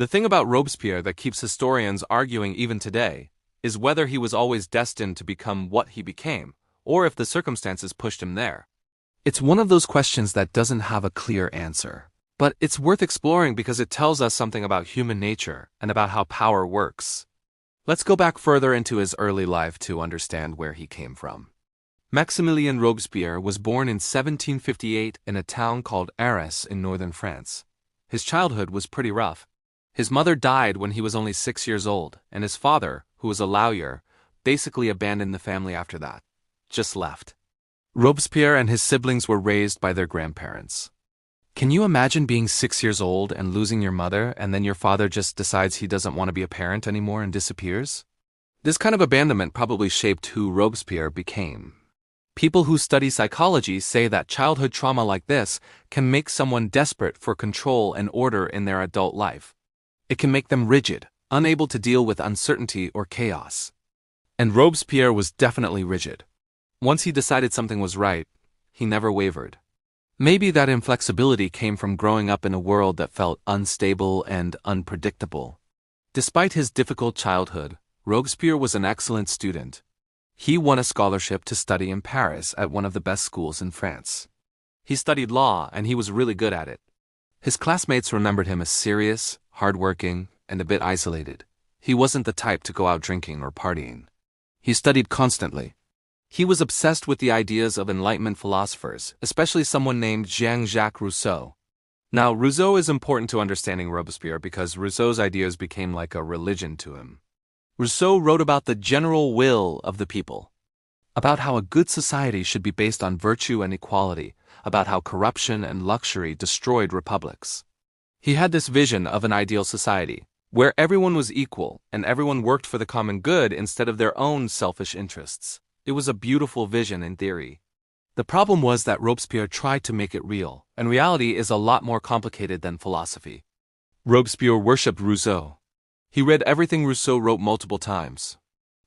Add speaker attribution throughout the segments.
Speaker 1: The thing about Robespierre that keeps historians arguing even today is whether he was always destined to become what he became, or if the circumstances pushed him there. It's one of those questions that doesn't have a clear answer, but it's worth exploring because it tells us something about human nature and about how power works. Let's go back further into his early life to understand where he came from. Maximilien Robespierre was born in 1758 in a town called Arras in northern France. His childhood was pretty rough. His mother died when he was only 6 years old, and his father, who was a lawyer, basically abandoned the family after that. Just left. Robespierre and his siblings were raised by their grandparents. Can you imagine being 6 years old and losing your mother, and then your father just decides he doesn't want to be a parent anymore and disappears? This kind of abandonment probably shaped who Robespierre became. People who study psychology say that childhood trauma like this can make someone desperate for control and order in their adult life. It can make them rigid, unable to deal with uncertainty or chaos. And Robespierre was definitely rigid. Once he decided something was right, he never wavered. Maybe that inflexibility came from growing up in a world that felt unstable and unpredictable. Despite his difficult childhood, Robespierre was an excellent student. He won a scholarship to study in Paris at one of the best schools in France. He studied law, and he was really good at it. His classmates remembered him as serious, hardworking, and a bit isolated. He wasn't the type to go out drinking or partying. He studied constantly. He was obsessed with the ideas of Enlightenment philosophers, especially someone named Jean-Jacques Rousseau. Now, Rousseau is important to understanding Robespierre because Rousseau's ideas became like a religion to him. Rousseau wrote about the general will of the people, about how a good society should be based on virtue and equality, about how corruption and luxury destroyed republics. He had this vision of an ideal society, where everyone was equal and everyone worked for the common good instead of their own selfish interests. It was a beautiful vision in theory. The problem was that Robespierre tried to make it real, and reality is a lot more complicated than philosophy. Robespierre worshipped Rousseau. He read everything Rousseau wrote multiple times.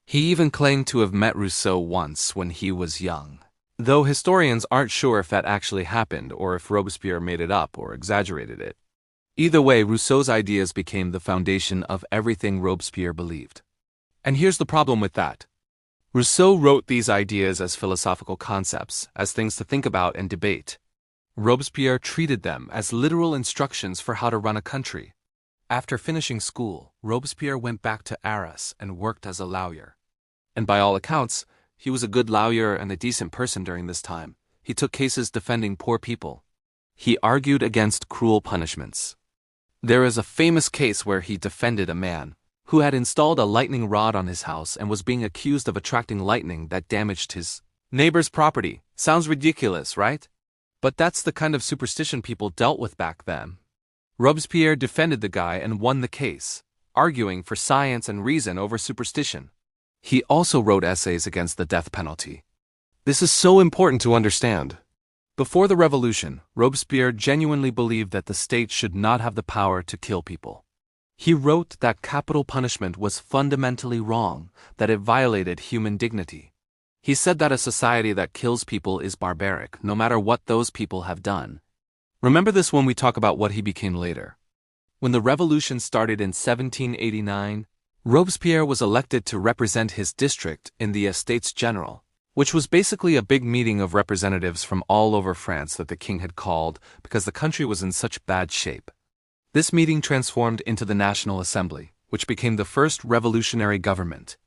Speaker 1: He even claimed to have met Rousseau once when he was young, though historians aren't sure if that actually happened or if Robespierre made it up or exaggerated it. Either way, Rousseau's ideas became the foundation of everything Robespierre believed. And here's the problem with that. Rousseau wrote these ideas as philosophical concepts, as things to think about and debate. Robespierre treated them as literal instructions for how to run a country. After finishing school, Robespierre went back to Arras and worked as a lawyer. And by all accounts, he was a good lawyer and a decent person during this time. He took cases defending poor people. He argued against cruel punishments. There is a famous case where he defended a man who had installed a lightning rod on his house and was being accused of attracting lightning that damaged his neighbor's property. Sounds ridiculous, right? But that's the kind of superstition people dealt with back then. Robespierre defended the guy and won the case, arguing for science and reason over superstition. He also wrote essays against the death penalty. This is so important to understand. Before the revolution, Robespierre genuinely believed that the state should not have the power to kill people. He wrote that capital punishment was fundamentally wrong, that it violated human dignity. He said that a society that kills people is barbaric, no matter what those people have done. Remember this when we talk about what he became later. When the revolution started in 1789, Robespierre was elected to represent his district in the Estates General, which was basically a big meeting of representatives from all over France that the king had called because the country was in such bad shape. This meeting transformed into the National Assembly, which became the first revolutionary government.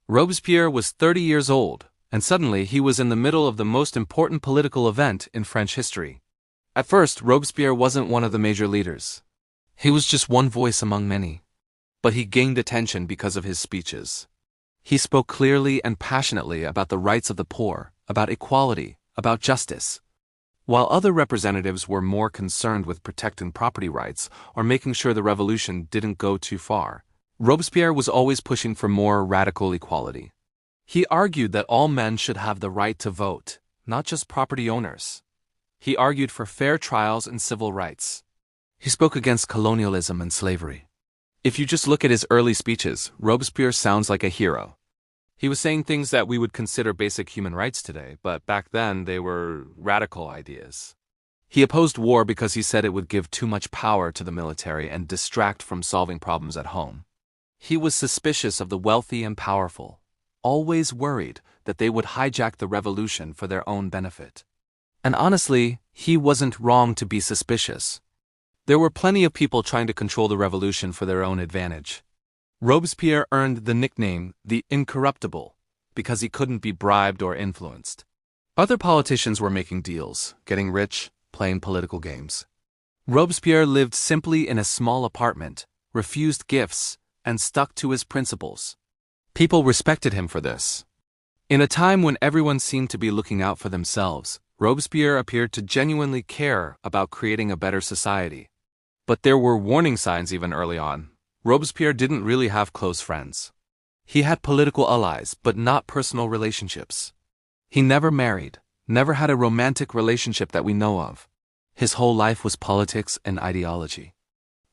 Speaker 1: Robespierre was 30 years old, and suddenly he was in the middle of the most important political event in French history. At first, Robespierre wasn't one of the major leaders. He was just one voice among many. But he gained attention because of his speeches. He spoke clearly and passionately about the rights of the poor, about equality, about justice. While other representatives were more concerned with protecting property rights or making sure the revolution didn't go too far, Robespierre was always pushing for more radical equality. He argued that all men should have the right to vote, not just property owners. He argued for fair trials and civil rights. He spoke against colonialism and slavery. If you just look at his early speeches, Robespierre sounds like a hero. He was saying things that we would consider basic human rights today, but back then they were radical ideas. He opposed war because he said it would give too much power to the military and distract from solving problems at home. He was suspicious of the wealthy and powerful, always worried that they would hijack the revolution for their own benefit. And honestly, he wasn't wrong to be suspicious. There were plenty of people trying to control the revolution for their own advantage. Robespierre earned the nickname the Incorruptible because he couldn't be bribed or influenced. Other politicians were making deals, getting rich, playing political games. Robespierre lived simply in a small apartment, refused gifts, and stuck to his principles. People respected him for this. In a time when everyone seemed to be looking out for themselves, Robespierre appeared to genuinely care about creating a better society. But there were warning signs even early on. Robespierre didn't really have close friends. He had political allies, but not personal relationships. He never married, never had a romantic relationship that we know of. His whole life was politics and ideology.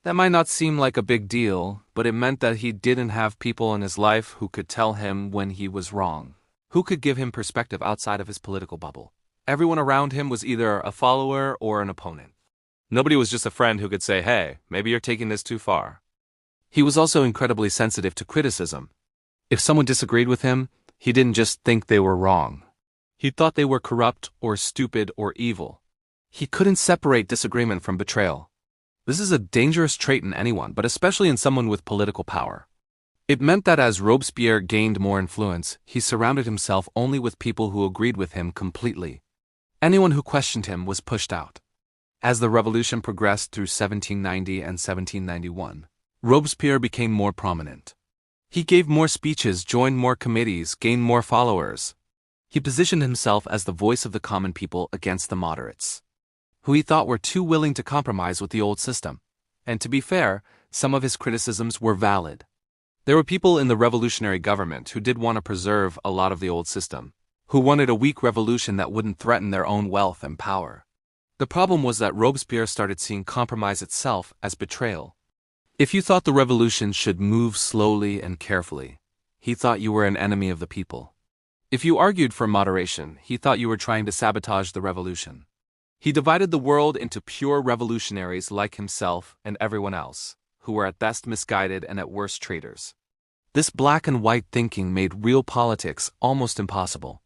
Speaker 1: That might not seem like a big deal, but it meant that he didn't have people in his life who could tell him when he was wrong, who could give him perspective outside of his political bubble. Everyone around him was either a follower or an opponent. Nobody was just a friend who could say, "Hey, maybe you're taking this too far." He was also incredibly sensitive to criticism. If someone disagreed with him, he didn't just think they were wrong. He thought they were corrupt or stupid or evil. He couldn't separate disagreement from betrayal. This is a dangerous trait in anyone, but especially in someone with political power. It meant that as Robespierre gained more influence, he surrounded himself only with people who agreed with him completely. Anyone who questioned him was pushed out. As the revolution progressed through 1790 and 1791, Robespierre became more prominent. He gave more speeches, joined more committees, gained more followers. He positioned himself as the voice of the common people against the moderates, who he thought were too willing to compromise with the old system. And to be fair, some of his criticisms were valid. There were people in the revolutionary government who did want to preserve a lot of the old system, who wanted a weak revolution that wouldn't threaten their own wealth and power. The problem was that Robespierre started seeing compromise itself as betrayal. If you thought the revolution should move slowly and carefully, he thought you were an enemy of the people. If you argued for moderation, he thought you were trying to sabotage the revolution. He divided the world into pure revolutionaries like himself and everyone else, who were at best misguided and at worst traitors. This black and white thinking made real politics almost impossible.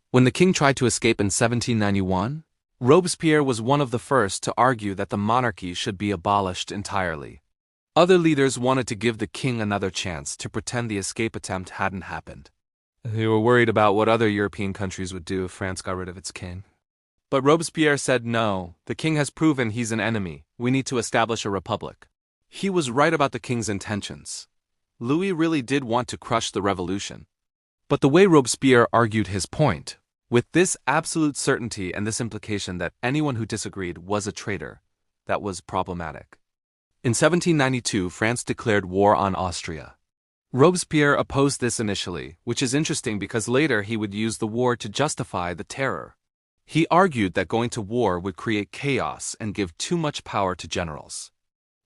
Speaker 1: When the king tried to escape in 1791, Robespierre was one of the first to argue that the monarchy should be abolished entirely. Other leaders wanted to give the king another chance to pretend the escape attempt hadn't happened. They were worried about what other European countries would do if France got rid of its king. But Robespierre said no, the king has proven he's an enemy, we need to establish a republic. He was right about the king's intentions. Louis really did want to crush the revolution. But the way Robespierre argued his point, with this absolute certainty and this implication that anyone who disagreed was a traitor, that was problematic. In 1792, France declared war on Austria. Robespierre opposed this initially, which is interesting because later he would use the war to justify the terror. He argued that going to war would create chaos and give too much power to generals.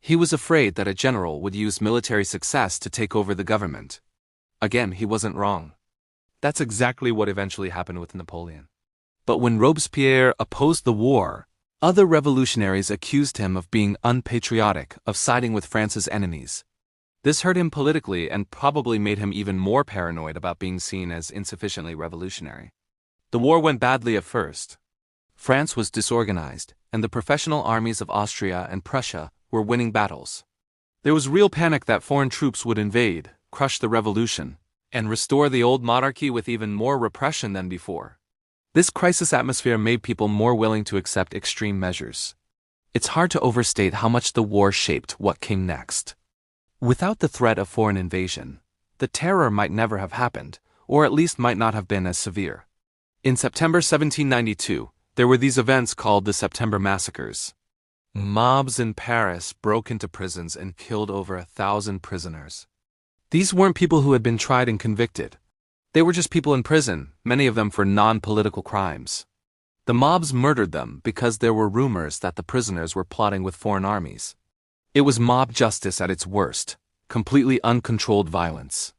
Speaker 1: He was afraid that a general would use military success to take over the government. Again, he wasn't wrong. That's exactly what eventually happened with Napoleon. But when Robespierre opposed the war, other revolutionaries accused him of being unpatriotic, of siding with France's enemies. This hurt him politically and probably made him even more paranoid about being seen as insufficiently revolutionary. The war went badly at first. France was disorganized, and the professional armies of Austria and Prussia were winning battles. There was real panic that foreign troops would invade, crush the revolution, and restore the old monarchy with even more repression than before. This crisis atmosphere made people more willing to accept extreme measures. It's hard to overstate how much the war shaped what came next. Without the threat of foreign invasion, the terror might never have happened, or at least might not have been as severe. In September 1792, there were these events called the September Massacres. Mobs in Paris broke into prisons and killed over 1,000 prisoners. These weren't people who had been tried and convicted. They were just people in prison, many of them for non-political crimes. The mobs murdered them because there were rumors that the prisoners were plotting with foreign armies. It was mob justice at its worst, completely uncontrolled violence.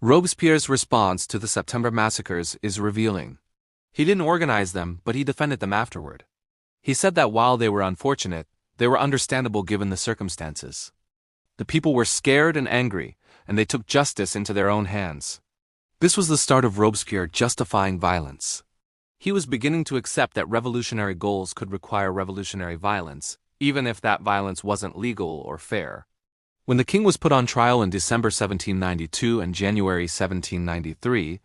Speaker 1: Robespierre's response to the September massacres is revealing. He didn't organize them, but he defended them afterward. He said that while they were unfortunate, they were understandable given the circumstances. The people were scared and angry, and they took justice into their own hands. This was the start of Robespierre justifying violence. He was beginning to accept that revolutionary goals could require revolutionary violence, even if that violence wasn't legal or fair. When the king was put on trial in December 1792 and January 1793,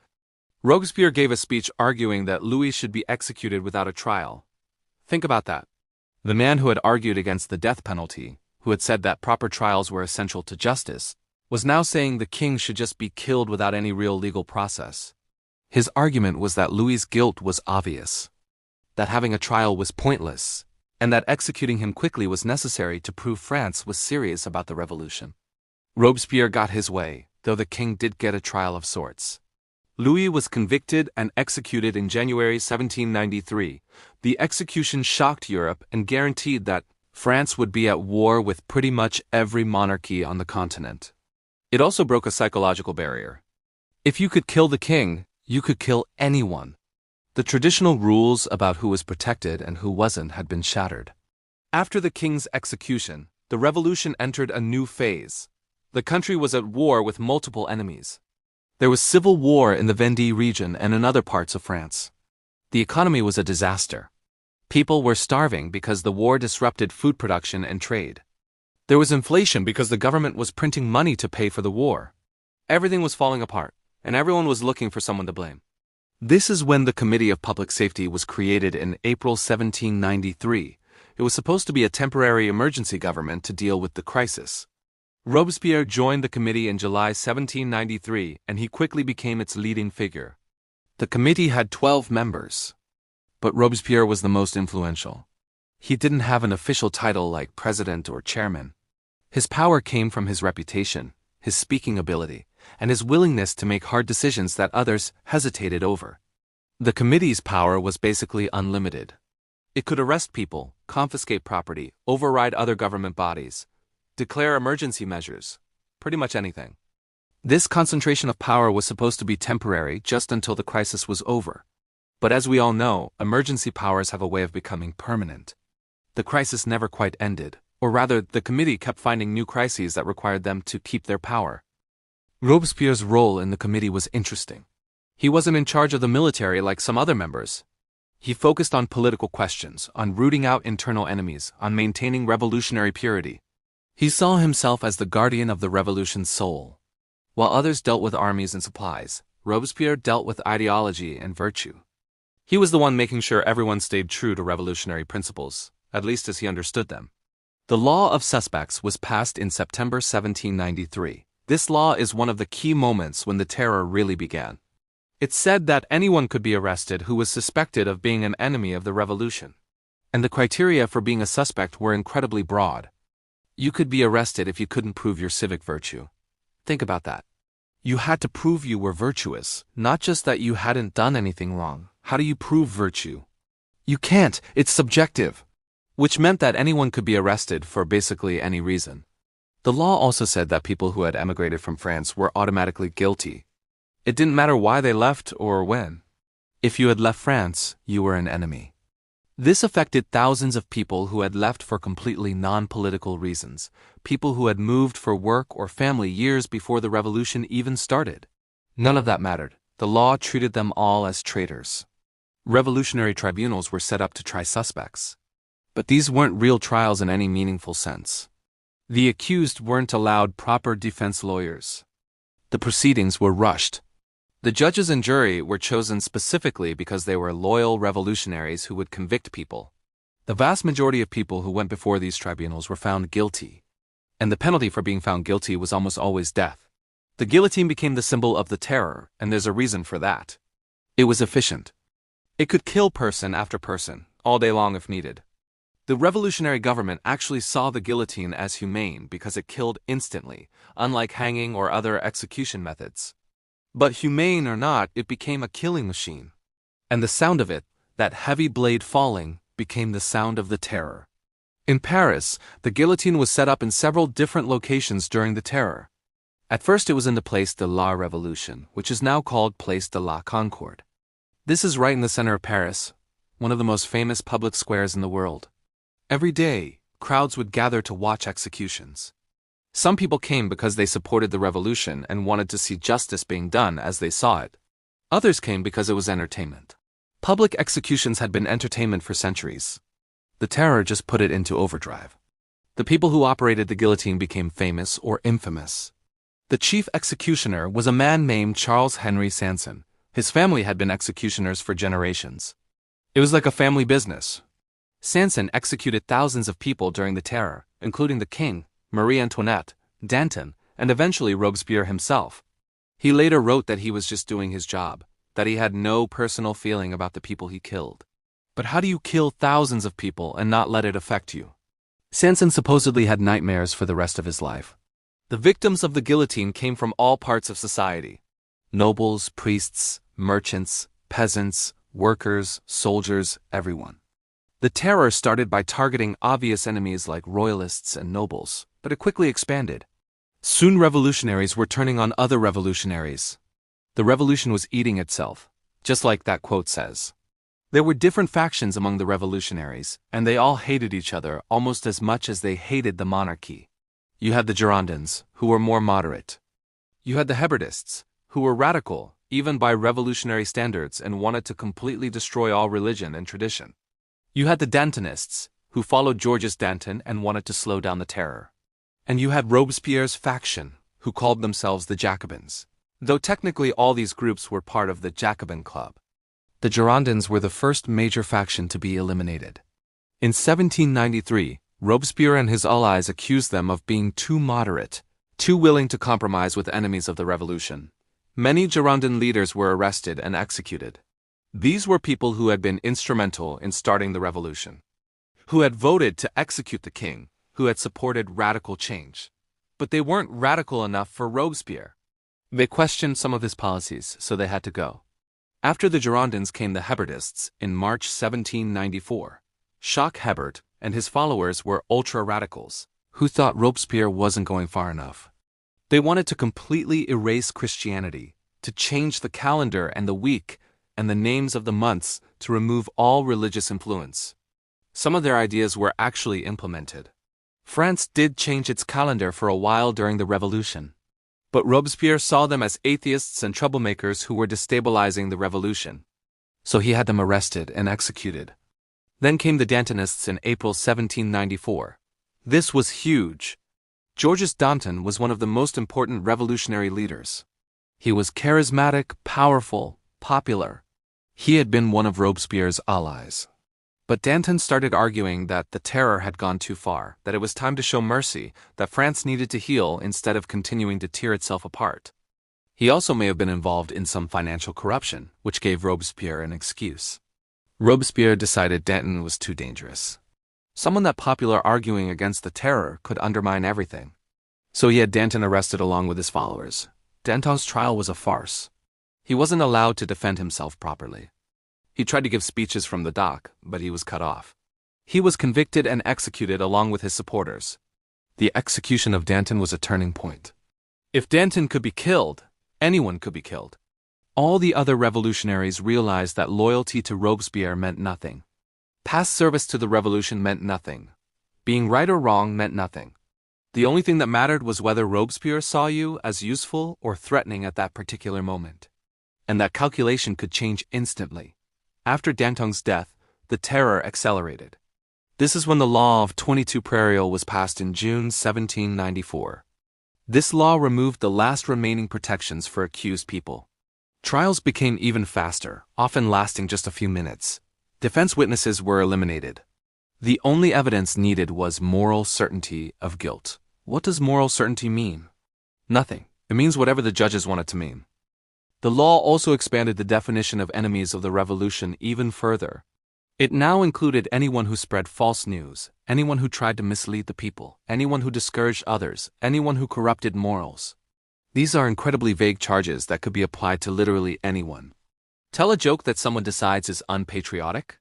Speaker 1: Robespierre gave a speech arguing that Louis should be executed without a trial. Think about that. The man who had argued against the death penalty, who had said that proper trials were essential to justice, was now saying the king should just be killed without any real legal process. His argument was that Louis's guilt was obvious, that having a trial was pointless, and that executing him quickly was necessary to prove France was serious about the revolution. Robespierre got his way, though the king did get a trial of sorts. Louis was convicted and executed in January 1793. The execution shocked Europe and guaranteed that France would be at war with pretty much every monarchy on the continent. It also broke a psychological barrier. If you could kill the king, you could kill anyone. The traditional rules about who was protected and who wasn't had been shattered. After the king's execution, the revolution entered a new phase. The country was at war with multiple enemies. There was civil war in the Vendée region and in other parts of France. The economy was a disaster. People were starving because the war disrupted food production and trade. There was inflation because the government was printing money to pay for the war. Everything was falling apart, and everyone was looking for someone to blame. This is when the Committee of Public Safety was created in April 1793. It was supposed to be a temporary emergency government to deal with the crisis. Robespierre joined the committee in July 1793, and he quickly became its leading figure. The committee had 12 members, but Robespierre was the most influential. He didn't have an official title like president or chairman. His power came from his reputation, his speaking ability, and his willingness to make hard decisions that others hesitated over. The committee's power was basically unlimited. It could arrest people, confiscate property, override other government bodies, declare emergency measures, pretty much anything. This concentration of power was supposed to be temporary just until the crisis was over. But as we all know, emergency powers have a way of becoming permanent. The crisis never quite ended, or rather, the committee kept finding new crises that required them to keep their power. Robespierre's role in the committee was interesting. He wasn't in charge of the military like some other members. He focused on political questions, on rooting out internal enemies, on maintaining revolutionary purity. He saw himself as the guardian of the revolution's soul. While others dealt with armies and supplies, Robespierre dealt with ideology and virtue. He was the one making sure everyone stayed true to revolutionary principles, at least as he understood them. The law of suspects was passed in September 1793. This law is one of the key moments when the terror really began. It said that anyone could be arrested who was suspected of being an enemy of the revolution. And the criteria for being a suspect were incredibly broad. You could be arrested if you couldn't prove your civic virtue. Think about that. You had to prove you were virtuous, not just that you hadn't done anything wrong. How do you prove virtue? You can't, it's subjective. Which meant that anyone could be arrested for basically any reason. The law also said that people who had emigrated from France were automatically guilty. It didn't matter why they left or when. If you had left France, you were an enemy. This affected thousands of people who had left for completely non-political reasons, people who had moved for work or family years before the revolution even started. None of that mattered. The law treated them all as traitors. Revolutionary tribunals were set up to try suspects. But these weren't real trials in any meaningful sense. The accused weren't allowed proper defense lawyers. The proceedings were rushed. The judges and jury were chosen specifically because they were loyal revolutionaries who would convict people. The vast majority of people who went before these tribunals were found guilty, and the penalty for being found guilty was almost always death. The guillotine became the symbol of the terror, and there's a reason for that. It was efficient. It could kill person after person, all day long if needed. The revolutionary government actually saw the guillotine as humane because it killed instantly, unlike hanging or other execution methods. But humane or not, it became a killing machine. And the sound of it, that heavy blade falling, became the sound of the terror. In Paris, the guillotine was set up in several different locations during the terror. At first it was in the Place de la Révolution, which is now called Place de la Concorde. This is right in the center of Paris, one of the most famous public squares in the world. Every day, crowds would gather to watch executions. Some people came because they supported the revolution and wanted to see justice being done as they saw it. Others came because it was entertainment. Public executions had been entertainment for centuries. The Terror just put it into overdrive. The people who operated the guillotine became famous or infamous. The chief executioner was a man named Charles Henry Sanson. His family had been executioners for generations. It was like a family business. Sanson executed thousands of people during the Terror, including the king, Marie Antoinette, Danton, and eventually Robespierre himself. He later wrote that he was just doing his job, that he had no personal feeling about the people he killed. But how do you kill thousands of people and not let it affect you? Sanson supposedly had nightmares for the rest of his life. The victims of the guillotine came from all parts of society. Nobles, priests, merchants, peasants, workers, soldiers, everyone. The Terror started by targeting obvious enemies like royalists and nobles, but it quickly expanded. Soon revolutionaries were turning on other revolutionaries. The revolution was eating itself, just like that quote says. There were different factions among the revolutionaries, and they all hated each other almost as much as they hated the monarchy. You had the Girondins, who were more moderate. You had the Hebertists, who were radical, even by revolutionary standards, and wanted to completely destroy all religion and tradition. You had the Dantonists, who followed Georges Danton and wanted to slow down the Terror. And you had Robespierre's faction, who called themselves the Jacobins, though technically all these groups were part of the Jacobin Club. The Girondins were the first major faction to be eliminated. In 1793, Robespierre and his allies accused them of being too moderate, too willing to compromise with enemies of the revolution. Many Girondin leaders were arrested and executed. These were people who had been instrumental in starting the revolution, who had voted to execute the king, who had supported radical change. But they weren't radical enough for Robespierre. They questioned some of his policies, so they had to go. After the Girondins came the Hebertists in March 1794. Jacques Hebert and his followers were ultra-radicals, who thought Robespierre wasn't going far enough. They wanted to completely erase Christianity, to change the calendar and the week and the names of the months to remove all religious influence. Some of their ideas were actually implemented. France did change its calendar for a while during the Revolution. But Robespierre saw them as atheists and troublemakers who were destabilizing the revolution. So he had them arrested and executed. Then came the Dantonists in April 1794. This was huge. Georges Danton was one of the most important revolutionary leaders. He was charismatic, powerful, popular. He had been one of Robespierre's allies. But Danton started arguing that the Terror had gone too far, that it was time to show mercy, that France needed to heal instead of continuing to tear itself apart. He also may have been involved in some financial corruption, which gave Robespierre an excuse. Robespierre decided Danton was too dangerous. Someone that popular arguing against the Terror could undermine everything. So he had Danton arrested along with his followers. Danton's trial was a farce. He wasn't allowed to defend himself properly. He tried to give speeches from the dock, but he was cut off. He was convicted and executed along with his supporters. The execution of Danton was a turning point. If Danton could be killed, anyone could be killed. All the other revolutionaries realized that loyalty to Robespierre meant nothing. Past service to the revolution meant nothing. Being right or wrong meant nothing. The only thing that mattered was whether Robespierre saw you as useful or threatening at that particular moment. And that calculation could change instantly. After Danton's death, the Terror accelerated. This is when the law of 22 Prairial was passed in June 1794. This law removed the last remaining protections for accused people. Trials became even faster, often lasting just a few minutes. Defense witnesses were eliminated. The only evidence needed was moral certainty of guilt. What does moral certainty mean? Nothing. It means whatever the judges want it to mean. The law also expanded the definition of enemies of the revolution even further. It now included anyone who spread false news, anyone who tried to mislead the people, anyone who discouraged others, anyone who corrupted morals. These are incredibly vague charges that could be applied to literally anyone. Tell a joke that someone decides is unpatriotic?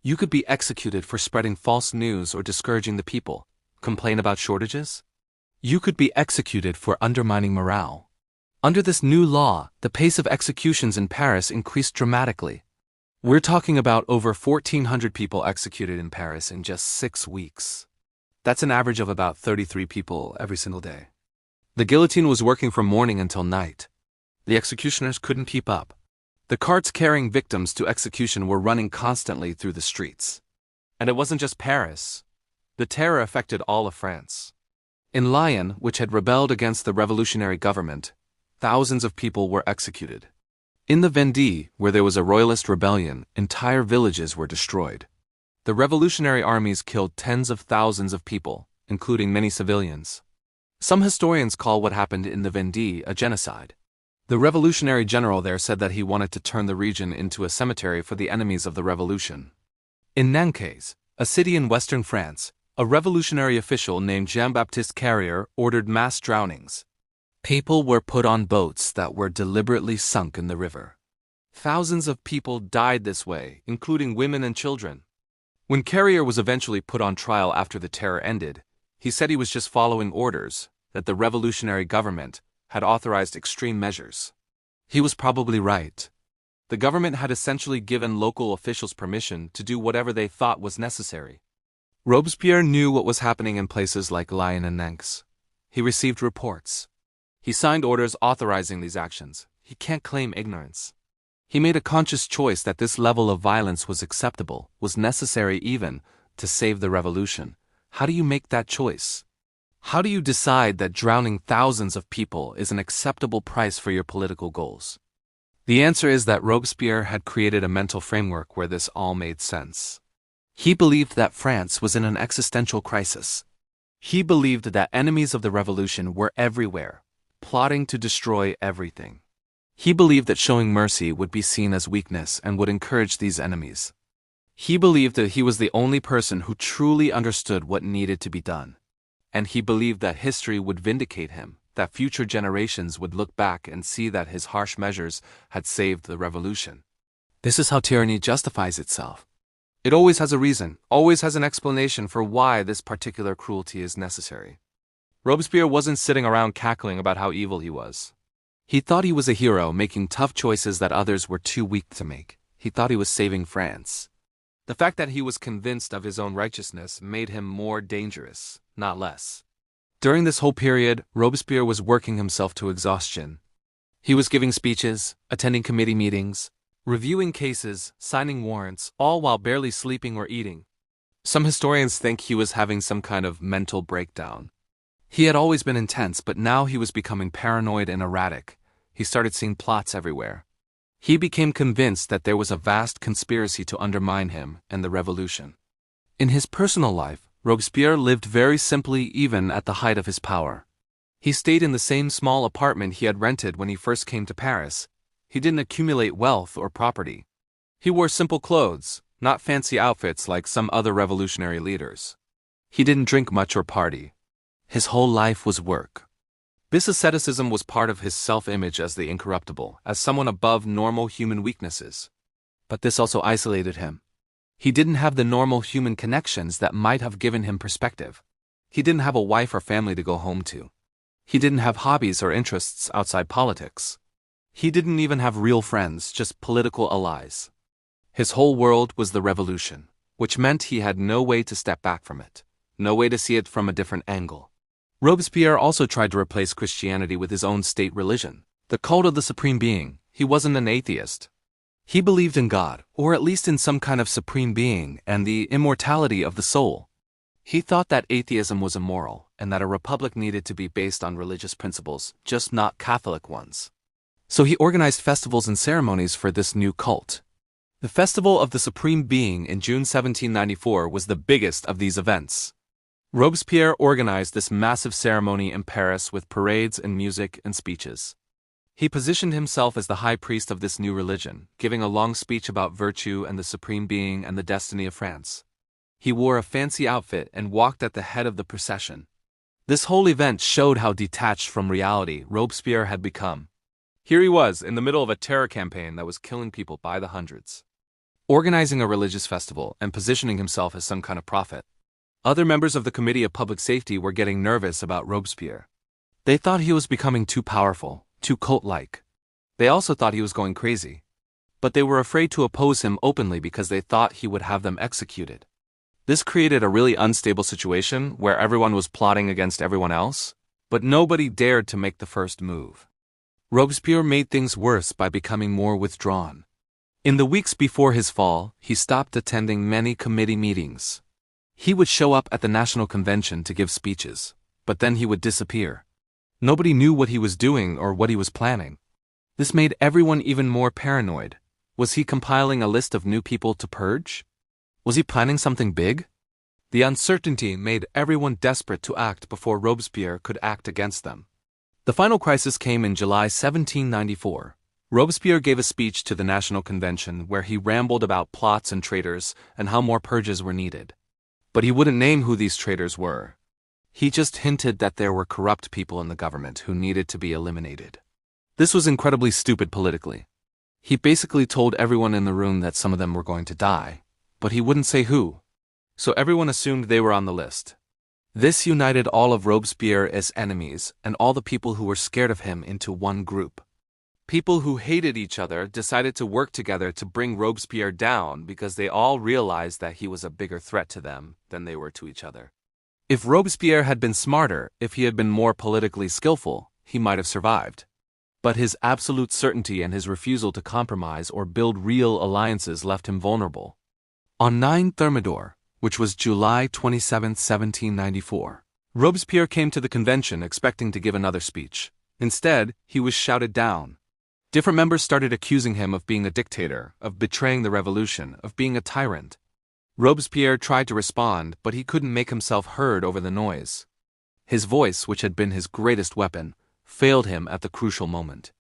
Speaker 1: You could be executed for spreading false news or discouraging the people. Complain about shortages? You could be executed for undermining morale. Under this new law, the pace of executions in Paris increased dramatically. We're talking about over 1,400 people executed in Paris in just 6 weeks. That's an average of about 33 people every single day. The guillotine was working from morning until night. The executioners couldn't keep up. The carts carrying victims to execution were running constantly through the streets. And it wasn't just Paris. The terror affected all of France. In Lyon, which had rebelled against the revolutionary government, thousands of people were executed. In the Vendée, where there was a royalist rebellion, entire villages were destroyed. The revolutionary armies killed tens of thousands of people, including many civilians. Some historians call what happened in the Vendée a genocide. The revolutionary general there said that he wanted to turn the region into a cemetery for the enemies of the revolution. In Nantes, a city in western France, a revolutionary official named Jean-Baptiste Carrier ordered mass drownings. People were put on boats that were deliberately sunk in the river. Thousands of people died this way, including women and children. When Carrier was eventually put on trial after the terror ended, he said he was just following orders, that the revolutionary government had authorized extreme measures. He was probably right. The government had essentially given local officials permission to do whatever they thought was necessary. Robespierre knew what was happening in places like Lyon and Nantes. He received reports. He signed orders authorizing these actions. He can't claim ignorance. He made a conscious choice that this level of violence was acceptable, was necessary even, to save the revolution. How do you make that choice? How do you decide that drowning thousands of people is an acceptable price for your political goals? The answer is that Robespierre had created a mental framework where this all made sense. He believed that France was in an existential crisis. He believed that enemies of the revolution were everywhere, plotting to destroy everything. He believed that showing mercy would be seen as weakness and would encourage these enemies. He believed that he was the only person who truly understood what needed to be done. And he believed that history would vindicate him, that future generations would look back and see that his harsh measures had saved the revolution. This is how tyranny justifies itself. It always has a reason, always has an explanation for why this particular cruelty is necessary. Robespierre wasn't sitting around cackling about how evil he was. He thought he was a hero, making tough choices that others were too weak to make. He thought he was saving France. The fact that he was convinced of his own righteousness made him more dangerous, not less. During this whole period, Robespierre was working himself to exhaustion. He was giving speeches, attending committee meetings, reviewing cases, signing warrants, all while barely sleeping or eating. Some historians think he was having some kind of mental breakdown. He had always been intense, but now he was becoming paranoid and erratic. He started seeing plots everywhere. He became convinced that there was a vast conspiracy to undermine him and the revolution. In his personal life, Robespierre lived very simply even at the height of his power. He stayed in the same small apartment he had rented when he first came to Paris. He didn't accumulate wealth or property. He wore simple clothes, not fancy outfits like some other revolutionary leaders. He didn't drink much or party. His whole life was work. This asceticism was part of his self-image as the Incorruptible, as someone above normal human weaknesses. But this also isolated him. He didn't have the normal human connections that might have given him perspective. He didn't have a wife or family to go home to. He didn't have hobbies or interests outside politics. He didn't even have real friends, just political allies. His whole world was the revolution, which meant he had no way to step back from it, no way to see it from a different angle. Robespierre also tried to replace Christianity with his own state religion, the cult of the Supreme Being. He wasn't an atheist. He believed in God, or at least in some kind of Supreme Being, and the immortality of the soul. He thought that atheism was immoral, and that a republic needed to be based on religious principles, just not Catholic ones. So he organized festivals and ceremonies for this new cult. The Festival of the Supreme Being in June 1794 was the biggest of these events. Robespierre organized this massive ceremony in Paris with parades and music and speeches. He positioned himself as the high priest of this new religion, giving a long speech about virtue and the Supreme Being and the destiny of France. He wore a fancy outfit and walked at the head of the procession. This whole event showed how detached from reality Robespierre had become. Here he was, in the middle of a terror campaign that was killing people by the hundreds. Organizing a religious festival and positioning himself as some kind of prophet. Other members of the Committee of Public Safety were getting nervous about Robespierre. They thought he was becoming too powerful, too cult-like. They also thought he was going crazy. but they were afraid to oppose him openly because they thought he would have them executed. This created a really unstable situation where everyone was plotting against everyone else, but nobody dared to make the first move. Robespierre made things worse by becoming more withdrawn. In the weeks before his fall, he stopped attending many committee meetings. He would show up at the National Convention to give speeches, but then he would disappear. Nobody knew what he was doing or what he was planning. This made everyone even more paranoid. Was he compiling a list of new people to purge? Was he planning something big? The uncertainty made everyone desperate to act before Robespierre could act against them. The final crisis came in July 1794. Robespierre gave a speech to the National Convention where he rambled about plots and traitors and how more purges were needed. But he wouldn't name who these traitors were. He just hinted that there were corrupt people in the government who needed to be eliminated. This was incredibly stupid politically. He basically told everyone in the room that some of them were going to die, but he wouldn't say who. So everyone assumed they were on the list. This united all of Robespierre's enemies and all the people who were scared of him into one group. People who hated each other decided to work together to bring Robespierre down because they all realized that he was a bigger threat to them than they were to each other. If Robespierre had been smarter, if he had been more politically skillful, he might have survived. But his absolute certainty and his refusal to compromise or build real alliances left him vulnerable. On 9 Thermidor, which was July 27, 1794, Robespierre came to the convention expecting to give another speech. Instead, he was shouted down. Different members started accusing him of being a dictator, of betraying the revolution, of being a tyrant. Robespierre tried to respond, but he couldn't make himself heard over the noise. His voice, which had been his greatest weapon, failed him at the crucial moment.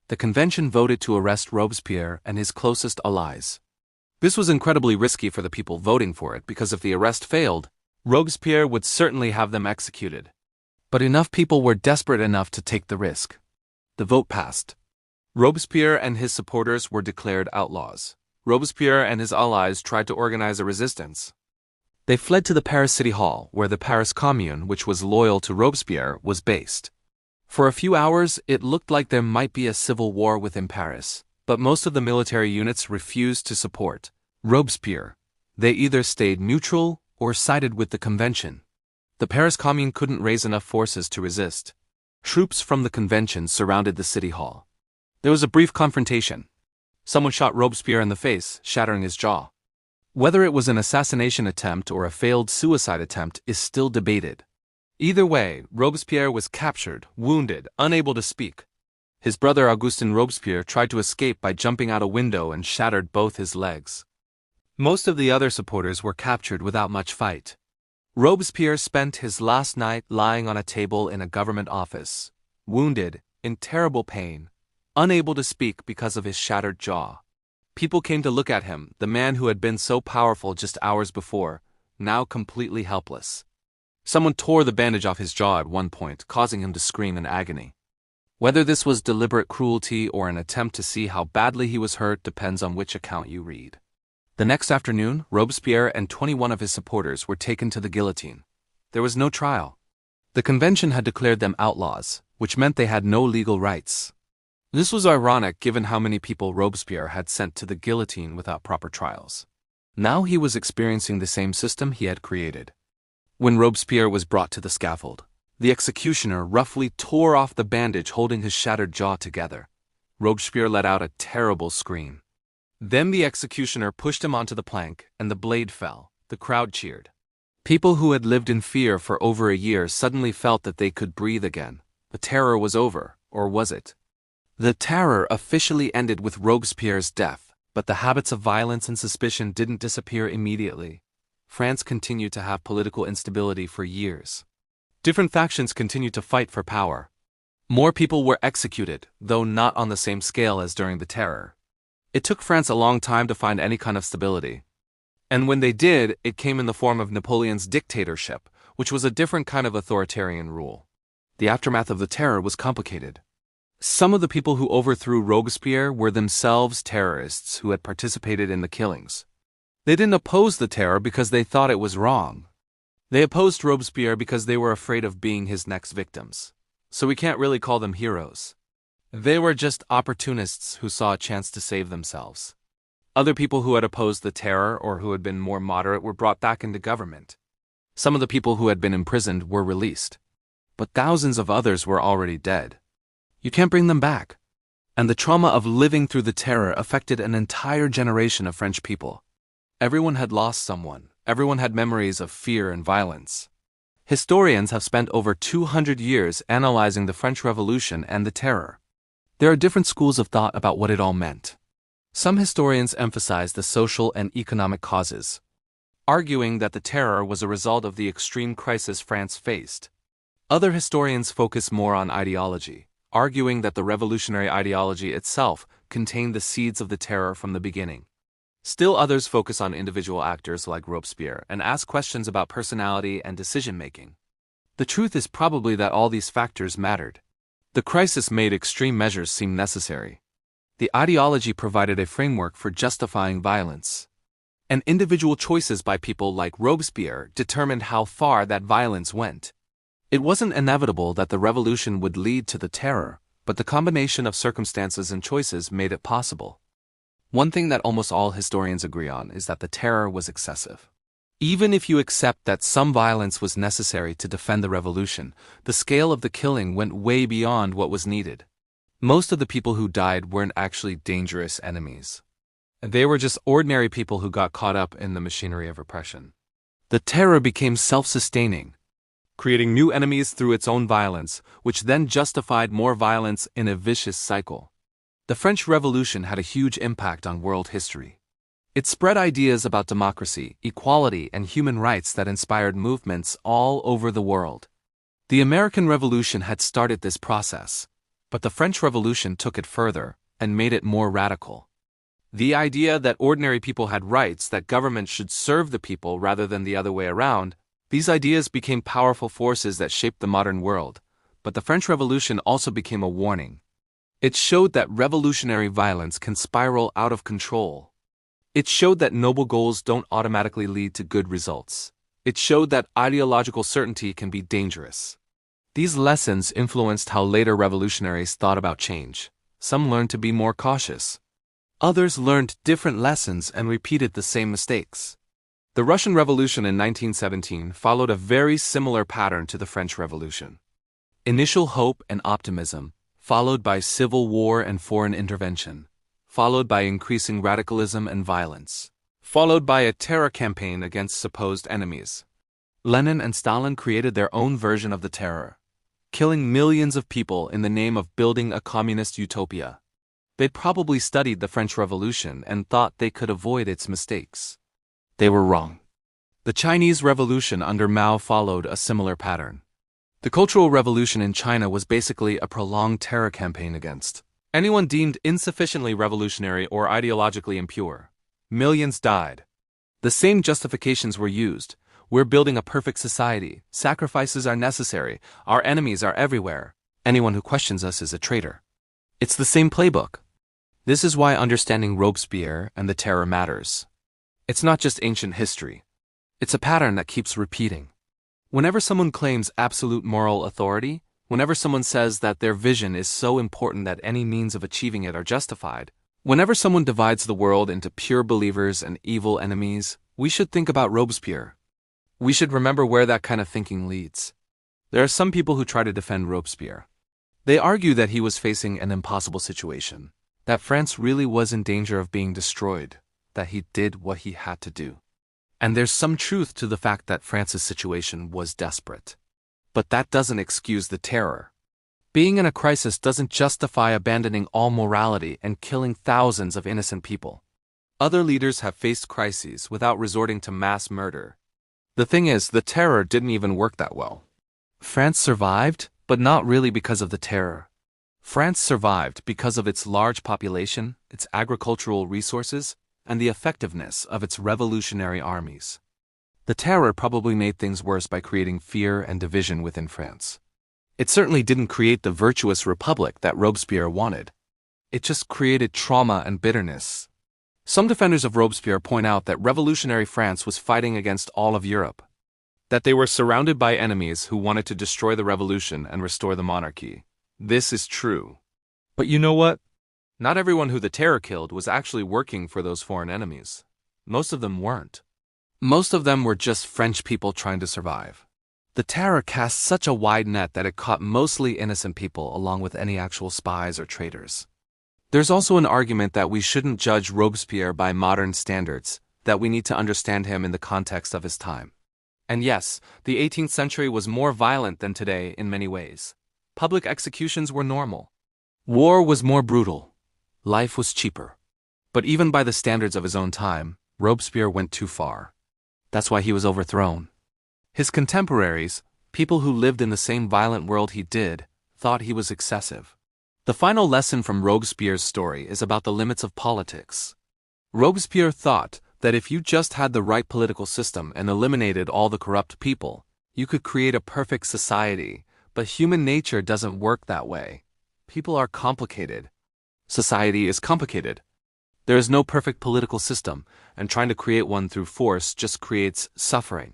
Speaker 1: The convention voted to arrest Robespierre and his closest allies. This was incredibly risky for the people voting for it because if the arrest failed, Robespierre would certainly have them executed. But enough people were desperate enough to take the risk. The vote passed. Robespierre and his supporters were declared outlaws. Robespierre and his allies tried to organize a resistance. They fled to the Paris City Hall, where the Paris Commune, which was loyal to Robespierre, was based. For a few hours, it looked like there might be a civil war within Paris, but most of the military units refused to support Robespierre. They either stayed neutral or sided with the convention. The Paris Commune couldn't raise enough forces to resist. Troops from the convention surrounded the city hall. There was a brief confrontation. Someone shot Robespierre in the face, shattering his jaw. Whether it was an assassination attempt or a failed suicide attempt is still debated. Either way, Robespierre was captured, wounded, unable to speak. His brother Augustin Robespierre tried to escape by jumping out a window and shattered both his legs. Most of the other supporters were captured without much fight. Robespierre spent his last night lying on a table in a government office, wounded, in terrible pain, unable to speak because of his shattered jaw. People came to look at him, the man who had been so powerful just hours before, now completely helpless. Someone tore the bandage off his jaw at one point, causing him to scream in agony. Whether this was deliberate cruelty or an attempt to see how badly he was hurt depends on which account you read. The next afternoon, Robespierre and 21 of his supporters were taken to the guillotine. There was no trial. The convention had declared them outlaws, which meant they had no legal rights. This was ironic given how many people Robespierre had sent to the guillotine without proper trials. Now he was experiencing the same system he had created. When Robespierre was brought to the scaffold, the executioner roughly tore off the bandage holding his shattered jaw together. Robespierre let out a terrible scream. Then the executioner pushed him onto the plank, and the blade fell. The crowd cheered. People who had lived in fear for over a year suddenly felt that they could breathe again. The terror was over, or was it? The terror officially ended with Robespierre's death, but the habits of violence and suspicion didn't disappear immediately. France continued to have political instability for years. Different factions continued to fight for power. More people were executed, though not on the same scale as during the Terror. It took France a long time to find any kind of stability. And when they did, it came in the form of Napoleon's dictatorship, which was a different kind of authoritarian rule. The aftermath of the Terror was complicated. Some of the people who overthrew Robespierre were themselves terrorists who had participated in the killings. They didn't oppose the terror because they thought it was wrong. They opposed Robespierre because they were afraid of being his next victims. So we can't really call them heroes. They were just opportunists who saw a chance to save themselves. Other people who had opposed the terror or who had been more moderate were brought back into government. Some of the people who had been imprisoned were released. But thousands of others were already dead. You can't bring them back. And the trauma of living through the terror affected an entire generation of French people. Everyone had lost someone. Everyone had memories of fear and violence. Historians have spent over 200 years analyzing the French Revolution and the terror. There are different schools of thought about what it all meant. Some historians emphasize the social and economic causes, arguing that the terror was a result of the extreme crisis France faced. Other historians focus more on ideology, arguing that the revolutionary ideology itself contained the seeds of the terror from the beginning. Still others focus on individual actors like Robespierre and ask questions about personality and decision-making. The truth is probably that all these factors mattered. The crisis made extreme measures seem necessary. The ideology provided a framework for justifying violence. And individual choices by people like Robespierre determined how far that violence went. It wasn't inevitable that the revolution would lead to the terror, but the combination of circumstances and choices made it possible. One thing that almost all historians agree on is that the terror was excessive. Even if you accept that some violence was necessary to defend the revolution, the scale of the killing went way beyond what was needed. Most of the people who died weren't actually dangerous enemies. They were just ordinary people who got caught up in the machinery of repression. The terror became self-sustaining, creating new enemies through its own violence, which then justified more violence in a vicious cycle. The French Revolution had a huge impact on world history. It spread ideas about democracy, equality, and human rights that inspired movements all over the world. The American Revolution had started this process, but the French Revolution took it further and made it more radical. The idea that ordinary people had rights, that government should serve the people rather than the other way around, these ideas became powerful forces that shaped the modern world. But the French Revolution also became a warning. It showed that revolutionary violence can spiral out of control. It showed that noble goals don't automatically lead to good results. It showed that ideological certainty can be dangerous. These lessons influenced how later revolutionaries thought about change. Some learned to be more cautious. Others learned different lessons and repeated the same mistakes. The Russian Revolution in 1917 followed a very similar pattern to the French Revolution. Initial hope and optimism, followed by civil war and foreign intervention, followed by increasing radicalism and violence, followed by a terror campaign against supposed enemies. Lenin and Stalin created their own version of the terror, killing millions of people in the name of building a communist utopia. They'd probably studied the French Revolution and thought they could avoid its mistakes. They were wrong. The Chinese Revolution under Mao followed a similar pattern. The Cultural Revolution in China was basically a prolonged terror campaign against anyone deemed insufficiently revolutionary or ideologically impure. Millions died. The same justifications were used. We're building a perfect society. Sacrifices are necessary. Our enemies are everywhere. Anyone who questions us is a traitor. It's the same playbook. This is why understanding Robespierre and the terror matters. It's not just ancient history. It's a pattern that keeps repeating. Whenever someone claims absolute moral authority, whenever someone says that their vision is so important that any means of achieving it are justified, whenever someone divides the world into pure believers and evil enemies, we should think about Robespierre. We should remember where that kind of thinking leads. There are some people who try to defend Robespierre. They argue that he was facing an impossible situation, that France really was in danger of being destroyed, that he did what he had to do. And there's some truth to the fact that France's situation was desperate. But that doesn't excuse the terror. Being in a crisis doesn't justify abandoning all morality and killing thousands of innocent people. Other leaders have faced crises without resorting to mass murder. The thing is, the terror didn't even work that well. France survived, but not really because of the terror. France survived because of its large population, its agricultural resources, and the effectiveness of its revolutionary armies. The terror probably made things worse by creating fear and division within France. It certainly didn't create the virtuous republic that Robespierre wanted. It just created trauma and bitterness. Some defenders of Robespierre point out that revolutionary France was fighting against all of Europe, that they were surrounded by enemies who wanted to destroy the revolution and restore the monarchy. This is true. But you know what? Not everyone who the terror killed was actually working for those foreign enemies. Most of them weren't. Most of them were just French people trying to survive. The terror cast such a wide net that it caught mostly innocent people along with any actual spies or traitors. There's also an argument that we shouldn't judge Robespierre by modern standards, that we need to understand him in the context of his time. And yes, the 18th century was more violent than today in many ways. Public executions were normal. War was more brutal. Life was cheaper. But even by the standards of his own time, Robespierre went too far. That's why he was overthrown. His contemporaries, people who lived in the same violent world he did, thought he was excessive. The final lesson from Robespierre's story is about the limits of politics. Robespierre thought that if you just had the right political system and eliminated all the corrupt people, you could create a perfect society, but human nature doesn't work that way. People are complicated. Society is complicated. There is no perfect political system, and trying to create one through force just creates suffering.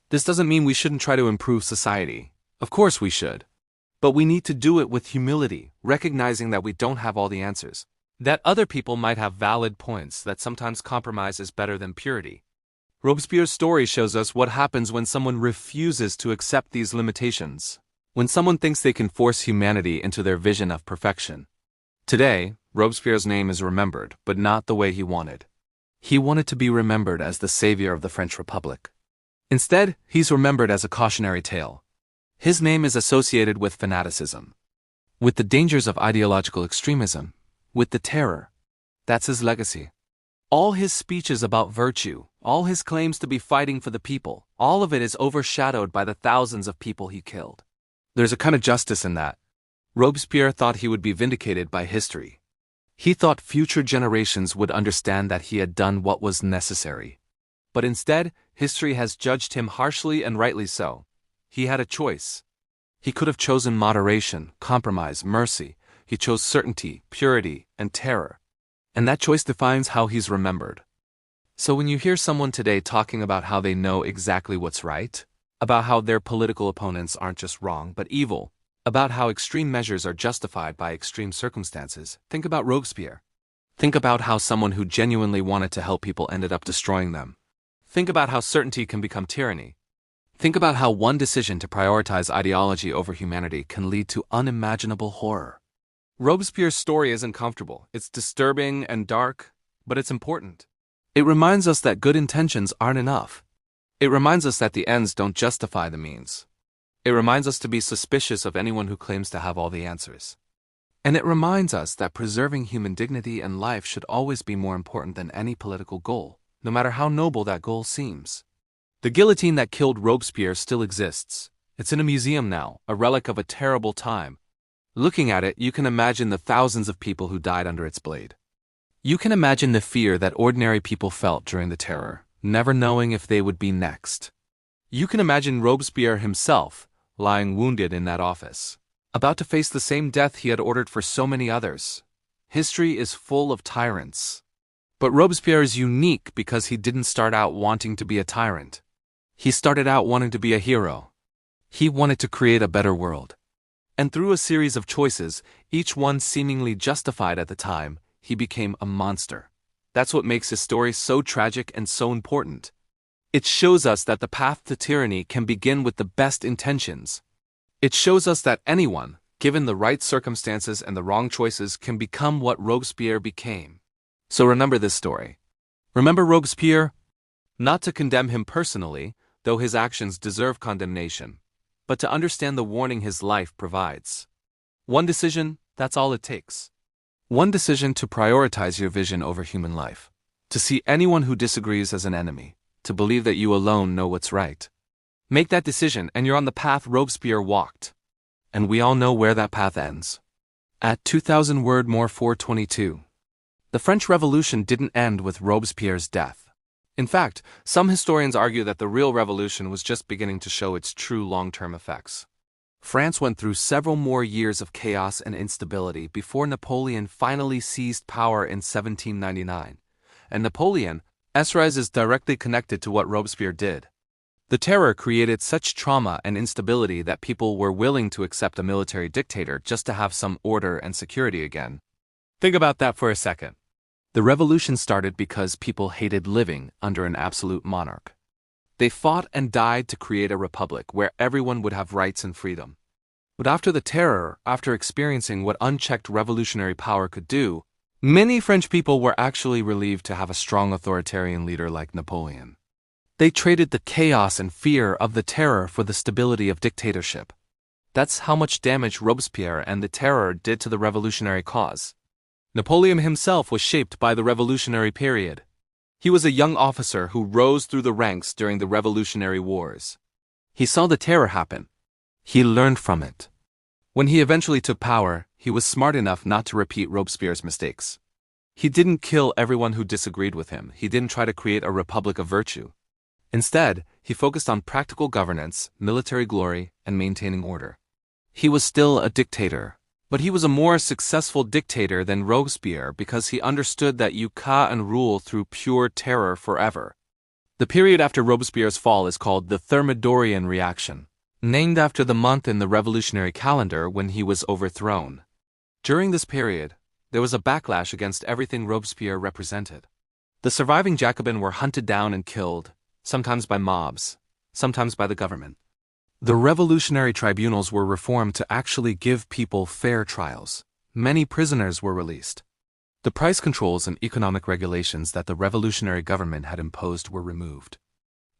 Speaker 1: This doesn't mean we shouldn't try to improve society. Of course we should. But we need to do it with humility, recognizing that we don't have all the answers. That other people might have valid points, that sometimes compromise is better than purity. Robespierre's story shows us what happens when someone refuses to accept these limitations. When someone thinks they can force humanity into their vision of perfection. Today, Robespierre's name is remembered, but not the way he wanted. He wanted to be remembered as the savior of the French Republic. Instead, he's remembered as a cautionary tale. His name is associated with fanaticism, with the dangers of ideological extremism, with the terror. That's his legacy. All his speeches about virtue, all his claims to be fighting for the people, all of it is overshadowed by the thousands of people he killed. There's a kind of justice in that. Robespierre thought he would be vindicated by history. He thought future generations would understand that he had done what was necessary. But instead, history has judged him harshly, and rightly so. He had a choice. He could have chosen moderation, compromise, mercy. He chose certainty, purity, and terror. And that choice defines how he's remembered. So when you hear someone today talking about how they know exactly what's right, about how their political opponents aren't just wrong but evil, about how extreme measures are justified by extreme circumstances, think about Robespierre. Think about how someone who genuinely wanted to help people ended up destroying them. Think about how certainty can become tyranny. Think about how one decision to prioritize ideology over humanity can lead to unimaginable horror. Robespierre's story isn't comfortable. It's disturbing and dark, but it's important. It reminds us that good intentions aren't enough. It reminds us that the ends don't justify the means. It reminds us to be suspicious of anyone who claims to have all the answers. And it reminds us that preserving human dignity and life should always be more important than any political goal, no matter how noble that goal seems. The guillotine that killed Robespierre still exists. It's in a museum now, a relic of a terrible time. Looking at it, you can imagine the thousands of people who died under its blade. You can imagine the fear that ordinary people felt during the terror, never knowing if they would be next. You can imagine Robespierre himself, lying wounded in that office, about to face the same death he had ordered for so many others. History is full of tyrants. But Robespierre is unique because he didn't start out wanting to be a tyrant. He started out wanting to be a hero. He wanted to create a better world. And through a series of choices, each one seemingly justified at the time, he became a monster. That's what makes his story so tragic and so important. It shows us that the path to tyranny can begin with the best intentions. It shows us that anyone, given the right circumstances and the wrong choices, can become what Robespierre became. So remember this story. Remember Robespierre? Not to condemn him personally, though his actions deserve condemnation, but to understand the warning his life provides. One decision, that's all it takes. One decision to prioritize your vision over human life. To see anyone who disagrees as an enemy. To believe that you alone know what's right. Make that decision and you're on the path Robespierre walked. And we all know where that path ends. At 2000 word more 422. The French Revolution didn't end with Robespierre's death. In fact, some historians argue that the real revolution was just beginning to show its true long-term effects. France went through several more years of chaos and instability before Napoleon finally seized power in 1799. And Napoleon's rise is directly connected to what Robespierre did. The terror created such trauma and instability that people were willing to accept a military dictator just to have some order and security again. Think about that for a second. The revolution started because people hated living under an absolute monarch. They fought and died to create a republic where everyone would have rights and freedom. But after the terror, after experiencing what unchecked revolutionary power could do, many French people were actually relieved to have a strong authoritarian leader like Napoleon. They traded the chaos and fear of the terror for the stability of dictatorship. That's how much damage Robespierre and the terror did to the revolutionary cause. Napoleon himself was shaped by the revolutionary period. He was a young officer who rose through the ranks during the Revolutionary Wars. He saw the terror happen. He learned from it. When he eventually took power, he was smart enough not to repeat Robespierre's mistakes. He didn't kill everyone who disagreed with him. He didn't try to create a republic of virtue. Instead, he focused on practical governance, military glory, and maintaining order. He was still a dictator, but he was a more successful dictator than Robespierre because he understood that you can't rule through pure terror forever. The period after Robespierre's fall is called the Thermidorian reaction, named after the month in the revolutionary calendar when he was overthrown. During this period, there was a backlash against everything Robespierre represented. The surviving Jacobins were hunted down and killed, sometimes by mobs, sometimes by the government. The revolutionary tribunals were reformed to actually give people fair trials. Many prisoners were released. The price controls and economic regulations that the revolutionary government had imposed were removed.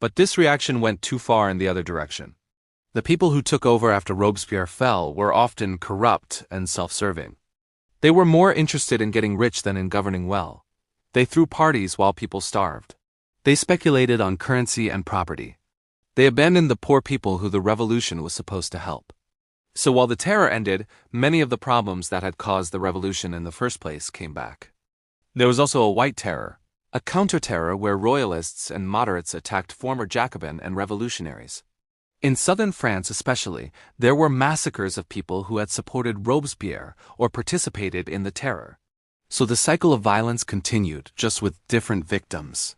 Speaker 1: But this reaction went too far in the other direction. The people who took over after Robespierre fell were often corrupt and self-serving. They were more interested in getting rich than in governing well. They threw parties while people starved. They speculated on currency and property. They abandoned the poor people who the revolution was supposed to help. So while the terror ended, many of the problems that had caused the revolution in the first place came back. There was also a white terror, a counter-terror where royalists and moderates attacked former Jacobin and revolutionaries. In southern France especially, there were massacres of people who had supported Robespierre or participated in the terror. So the cycle of violence continued, just with different victims.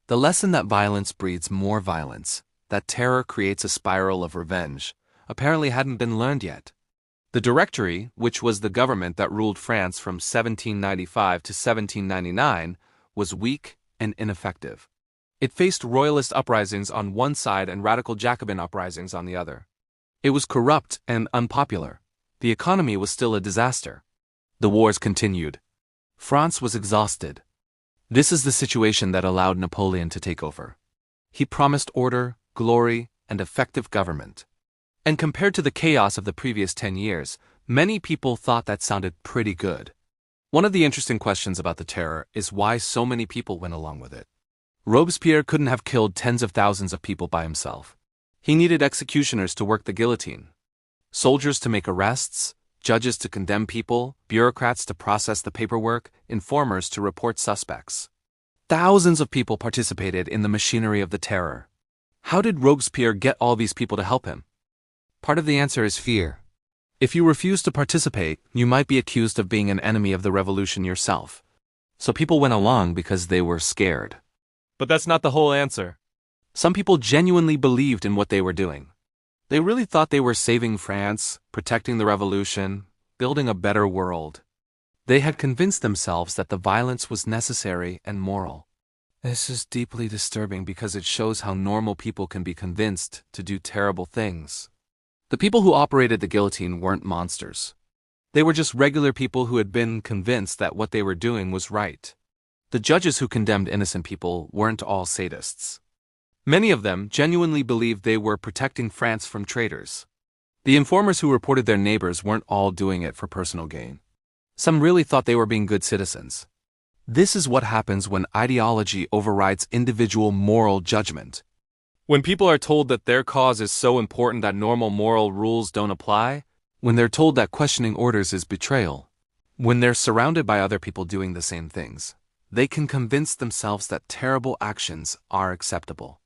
Speaker 1: The lesson that violence breeds more violence, that terror creates a spiral of revenge, apparently hadn't been learned yet. The Directory, which was the government that ruled France from 1795 to 1799, was weak and ineffective. It faced royalist uprisings on one side and radical Jacobin uprisings on the other. It was corrupt and unpopular. The economy was still a disaster. The wars continued. France was exhausted. This is the situation that allowed Napoleon to take over. He promised order, glory, and effective government. And compared to the chaos of the previous 10 years, many people thought that sounded pretty good. One of the interesting questions about the terror is why so many people went along with it. Robespierre couldn't have killed tens of thousands of people by himself. He needed executioners to work the guillotine, soldiers to make arrests, judges to condemn people, bureaucrats to process the paperwork, informers to report suspects. Thousands of people participated in the machinery of the terror. How did Robespierre get all these people to help him? Part of the answer is fear. If you refuse to participate, you might be accused of being an enemy of the revolution yourself. So people went along because they were scared. But that's not the whole answer. Some people genuinely believed in what they were doing. They really thought they were saving France, protecting the revolution, building a better world. They had convinced themselves that the violence was necessary and moral. This is deeply disturbing because it shows how normal people can be convinced to do terrible things. The people who operated the guillotine weren't monsters. They were just regular people who had been convinced that what they were doing was right. The judges who condemned innocent people weren't all sadists. Many of them genuinely believed they were protecting France from traitors. The informers who reported their neighbors weren't all doing it for personal gain. Some really thought they were being good citizens. This is what happens when ideology overrides individual moral judgment. When people are told that their cause is so important that normal moral rules don't apply, when they're told that questioning orders is betrayal, when they're surrounded by other people doing the same things, they can convince themselves that terrible actions are acceptable.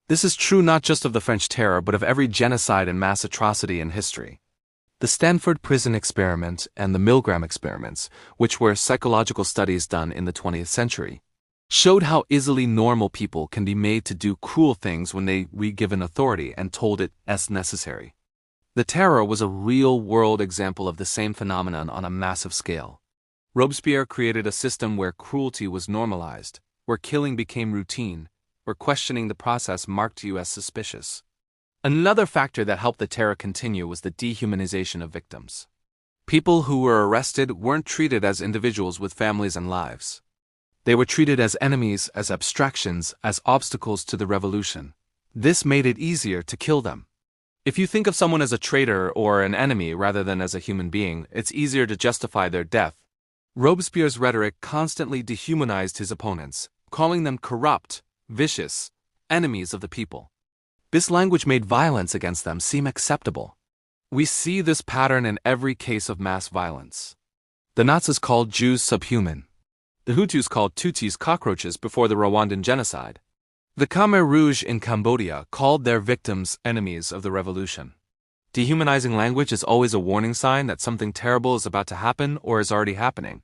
Speaker 1: This is true not just of the French terror but of every genocide and mass atrocity in history. The Stanford Prison Experiment and the Milgram experiments, which were psychological studies done in the 20th century, showed how easily normal people can be made to do cruel things when they were given authority and told it as necessary. The Terror was a real-world example of the same phenomenon on a massive scale. Robespierre created a system where cruelty was normalized, where killing became routine, where questioning the process marked you as suspicious. Another factor that helped the Terror continue was the dehumanization of victims. People who were arrested weren't treated as individuals with families and lives. They were treated as enemies, as abstractions, as obstacles to the revolution. This made it easier to kill them. If you think of someone as a traitor or an enemy rather than as a human being, it's easier to justify their death. Robespierre's rhetoric constantly dehumanized his opponents, calling them corrupt, vicious, enemies of the people. This language made violence against them seem acceptable. We see this pattern in every case of mass violence. The Nazis called Jews subhuman. The Hutus called Tutsis cockroaches before the Rwandan genocide. The Khmer Rouge in Cambodia called their victims enemies of the revolution. Dehumanizing language is always a warning sign that something terrible is about to happen or is already happening.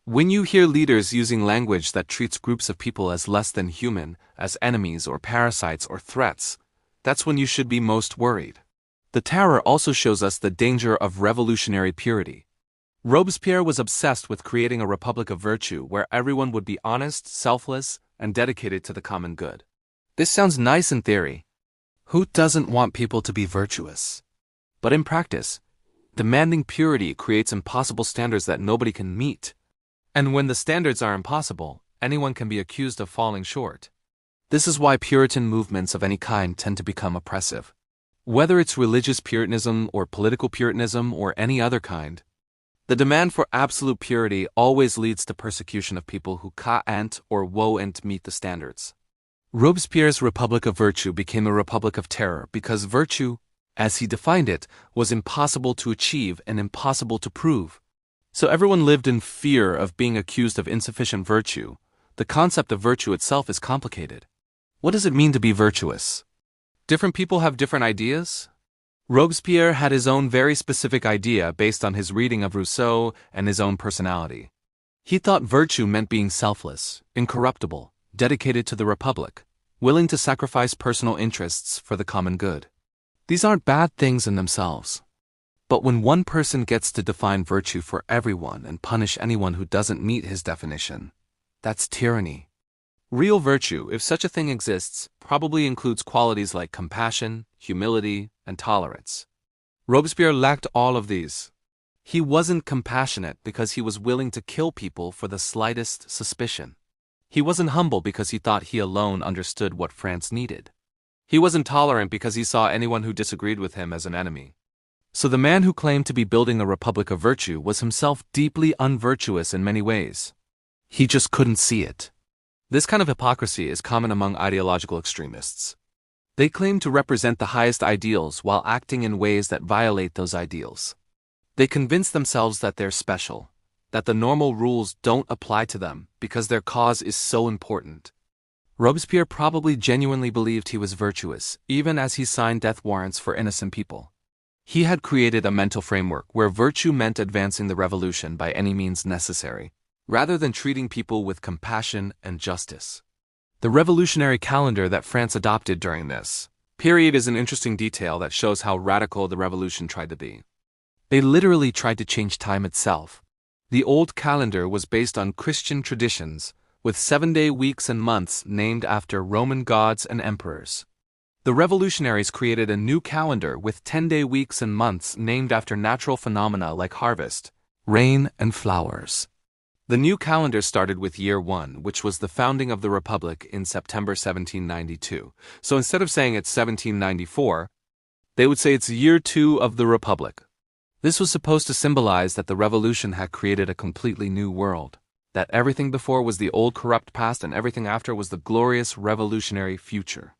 Speaker 1: When you hear leaders using language that treats groups of people as less than human, as enemies or parasites or threats, that's when you should be most worried. The Terror also shows us the danger of revolutionary purity. Robespierre was obsessed with creating a republic of virtue where everyone would be honest, selfless, and dedicated to the common good. This sounds nice in theory. Who doesn't want people to be virtuous? But in practice, demanding purity creates impossible standards that nobody can meet. And when the standards are impossible, anyone can be accused of falling short. This is why Puritan movements of any kind tend to become oppressive. Whether it's religious Puritanism or political Puritanism or any other kind, the demand for absolute purity always leads to persecution of people who can't or won't meet the standards. Robespierre's Republic of Virtue became a Republic of Terror because virtue, as he defined it, was impossible to achieve and impossible to prove. So everyone lived in fear of being accused of insufficient virtue. The concept of virtue itself is complicated. What does it mean to be virtuous? Different people have different ideas. Robespierre had his own very specific idea based on his reading of Rousseau and his own personality. He thought virtue meant being selfless, incorruptible, dedicated to the Republic, willing to sacrifice personal interests for the common good. These aren't bad things in themselves. But when one person gets to define virtue for everyone and punish anyone who doesn't meet his definition, that's tyranny. Real virtue, if such a thing exists, probably includes qualities like compassion, humility, and tolerance. Robespierre lacked all of these. He wasn't compassionate because he was willing to kill people for the slightest suspicion. He wasn't humble because he thought he alone understood what France needed. He wasn't tolerant because he saw anyone who disagreed with him as an enemy. So the man who claimed to be building a republic of virtue was himself deeply unvirtuous in many ways. He just couldn't see it. This kind of hypocrisy is common among ideological extremists. They claim to represent the highest ideals while acting in ways that violate those ideals. They convince themselves that they're special, that the normal rules don't apply to them because their cause is so important. Robespierre probably genuinely believed he was virtuous, even as he signed death warrants for innocent people. He had created a mental framework where virtue meant advancing the revolution by any means necessary, rather than treating people with compassion and justice. The revolutionary calendar that France adopted during this period is an interesting detail that shows how radical the revolution tried to be. They literally tried to change time itself. The old calendar was based on Christian traditions, with 7-day weeks and months named after Roman gods and emperors. The revolutionaries created a new calendar with 10-day weeks and months named after natural phenomena like harvest, rain, and flowers. The new calendar started with year 1, which was the founding of the Republic in September 1792. So instead of saying it's 1794, they would say it's year 2 of the Republic. This was supposed to symbolize that the revolution had created a completely new world, that everything before was the old corrupt past and everything after was the glorious revolutionary future.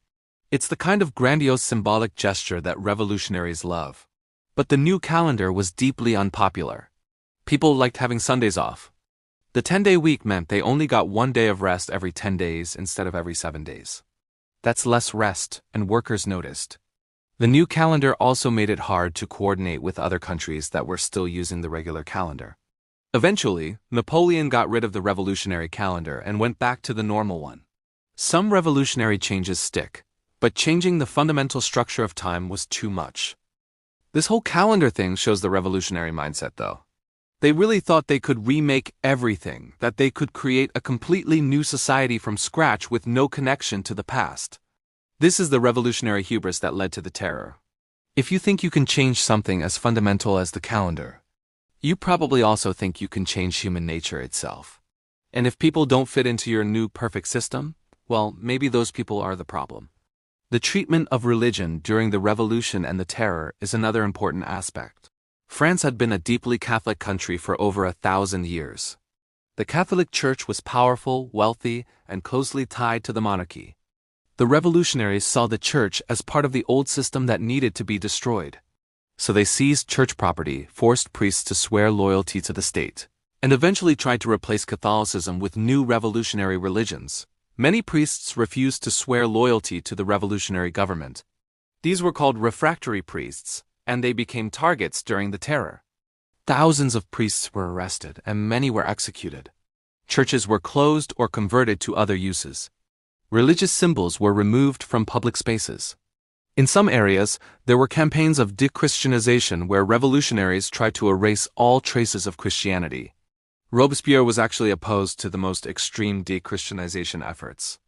Speaker 1: It's the kind of grandiose symbolic gesture that revolutionaries love. But the new calendar was deeply unpopular. People liked having Sundays off. The 10-day week meant they only got 1 day of rest every 10 days instead of every 7 days. That's less rest, and workers noticed. The new calendar also made it hard to coordinate with other countries that were still using the regular calendar. Eventually, Napoleon got rid of the revolutionary calendar and went back to the normal one. Some revolutionary changes stick, but changing the fundamental structure of time was too much. This whole calendar thing shows the revolutionary mindset, though. They really thought they could remake everything, that they could create a completely new society from scratch with no connection to the past. This is the revolutionary hubris that led to the terror. If you think you can change something as fundamental as the calendar, you probably also think you can change human nature itself. And if people don't fit into your new perfect system, well, maybe those people are the problem. The treatment of religion during the Revolution and the Terror is another important aspect. France had been a deeply Catholic country for over 1,000 years. The Catholic Church was powerful, wealthy, and closely tied to the monarchy. The revolutionaries saw the Church as part of the old system that needed to be destroyed. So they seized church property, forced priests to swear loyalty to the state, and eventually tried to replace Catholicism with new revolutionary religions. Many priests refused to swear loyalty to the revolutionary government. These were called refractory priests, and they became targets during the Terror. Thousands of priests were arrested, and many were executed. Churches were closed or converted to other uses. Religious symbols were removed from public spaces. In some areas, there were campaigns of de-Christianization where revolutionaries tried to erase all traces of Christianity. Robespierre was actually opposed to the most extreme de-Christianization efforts.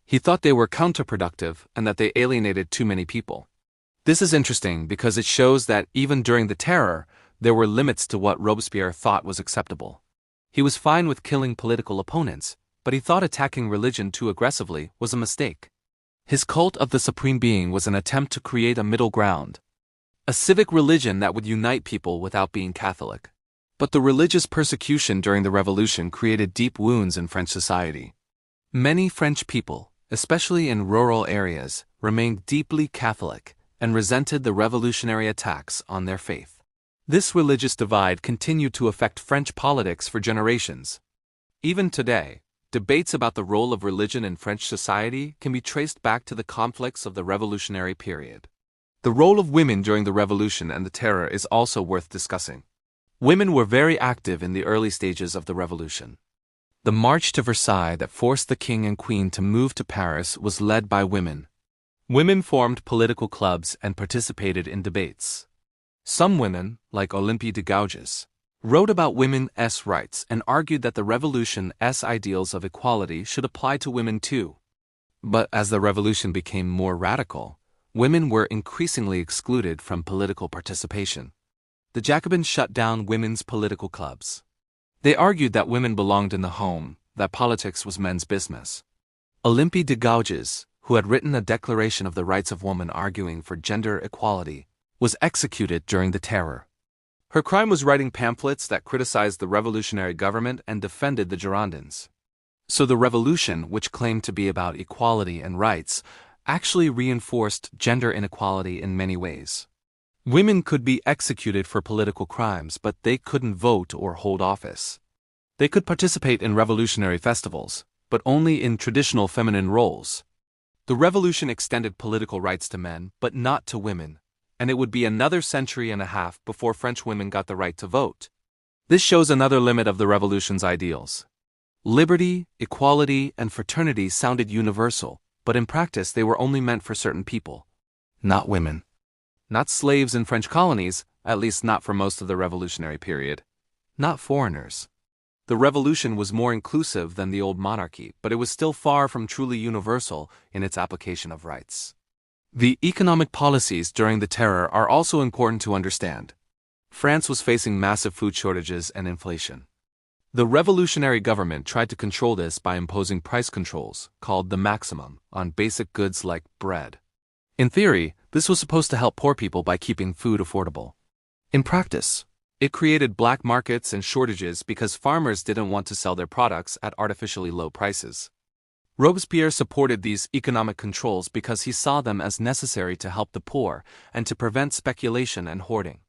Speaker 1: He thought they were counterproductive and that they alienated too many people. This is interesting because it shows that even during the Terror, there were limits to what Robespierre thought was acceptable. He was fine with killing political opponents, but he thought attacking religion too aggressively was a mistake. His cult of the Supreme Being was an attempt to create a middle ground, a civic religion that would unite people without being Catholic. But the religious persecution during the Revolution created deep wounds in French society. Many French people, especially in rural areas, remained deeply Catholic and resented the revolutionary attacks on their faith. This religious divide continued to affect French politics for generations. Even today, debates about the role of religion in French society can be traced back to the conflicts of the revolutionary period. The role of women during the Revolution and the Terror is also worth discussing. Women were very active in the early stages of the Revolution. The march to Versailles that forced the king and queen to move to Paris was led by women. Women formed political clubs and participated in debates. Some women, like Olympe de Gouges, wrote about women's rights and argued that the revolution's ideals of equality should apply to women too. But as the revolution became more radical, women were increasingly excluded from political participation. The Jacobins shut down women's political clubs. They argued that women belonged in the home, that politics was men's business. Olympe de Gouges, who had written a declaration of the rights of woman arguing for gender equality, was executed during the Terror. Her crime was writing pamphlets that criticized the revolutionary government and defended the Girondins. So the revolution, which claimed to be about equality and rights, actually reinforced gender inequality in many ways. Women could be executed for political crimes, but they couldn't vote or hold office. They could participate in revolutionary festivals, but only in traditional feminine roles. The revolution extended political rights to men, but not to women, and it would be another century and a half before French women got the right to vote. This shows another limit of the revolution's ideals. Liberty, equality, and fraternity sounded universal, but in practice they were only meant for certain people, not women. Not slaves in French colonies, at least not for most of the revolutionary period. Not foreigners. The revolution was more inclusive than the old monarchy, but it was still far from truly universal in its application of rights. The economic policies during the Terror are also important to understand. France was facing massive food shortages and inflation. The revolutionary government tried to control this by imposing price controls, called the maximum, on basic goods like bread. In theory, this was supposed to help poor people by keeping food affordable. In practice, it created black markets and shortages because farmers didn't want to sell their products at artificially low prices. Robespierre supported these economic controls because he saw them as necessary to help the poor and to prevent speculation and hoarding.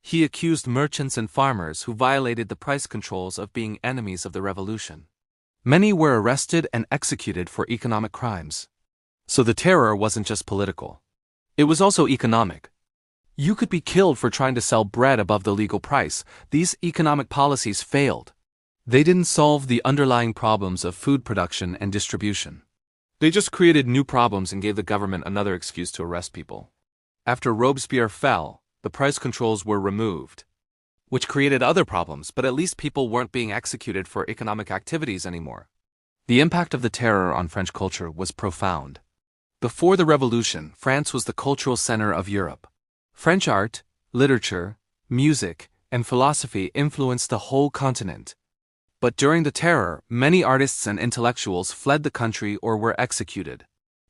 Speaker 1: He accused merchants and farmers who violated the price controls of being enemies of the revolution. Many were arrested and executed for economic crimes. So the Terror wasn't just political. It was also economic. You could be killed for trying to sell bread above the legal price. These economic policies failed. They didn't solve the underlying problems of food production and distribution. They just created new problems and gave the government another excuse to arrest people. After Robespierre fell, the price controls were removed, which created other problems, but at least people weren't being executed for economic activities anymore. The impact of the terror on French culture was profound. Before the Revolution, France was the cultural center of Europe. French art, literature, music, and philosophy influenced the whole continent. But during the terror, many artists and intellectuals fled the country or were executed.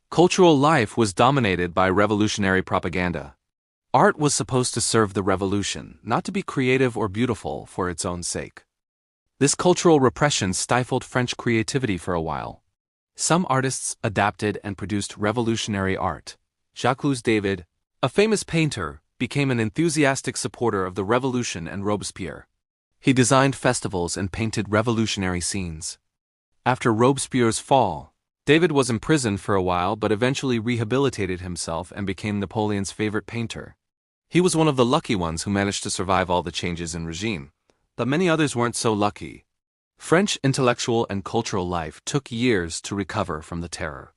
Speaker 1: Cultural life was dominated by revolutionary propaganda. Art was supposed to serve the revolution, not to be creative or beautiful for its own sake. This cultural repression stifled French creativity for a while. Some artists adapted and produced revolutionary art. Jacques David, a famous painter, became an enthusiastic supporter of the revolution and Robespierre. He designed festivals and painted revolutionary scenes. After Robespierre's fall, David was imprisoned for a while but eventually rehabilitated himself and became Napoleon's favorite painter. He was one of the lucky ones who managed to survive all the changes in regime, but many others weren't so lucky. French intellectual and cultural life took years to recover from the terror.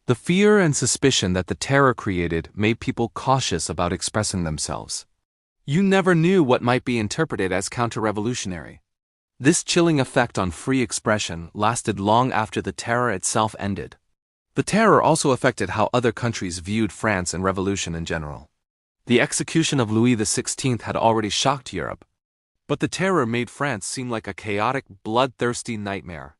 Speaker 1: The fear and suspicion that the terror created made people cautious about expressing themselves. You never knew what might be interpreted as counter-revolutionary. This chilling effect on free expression lasted long after the terror itself ended. The terror also affected how other countries viewed France and revolution in general. The execution of Louis XVI had already shocked Europe, but the terror made France seem like a chaotic, bloodthirsty nightmare.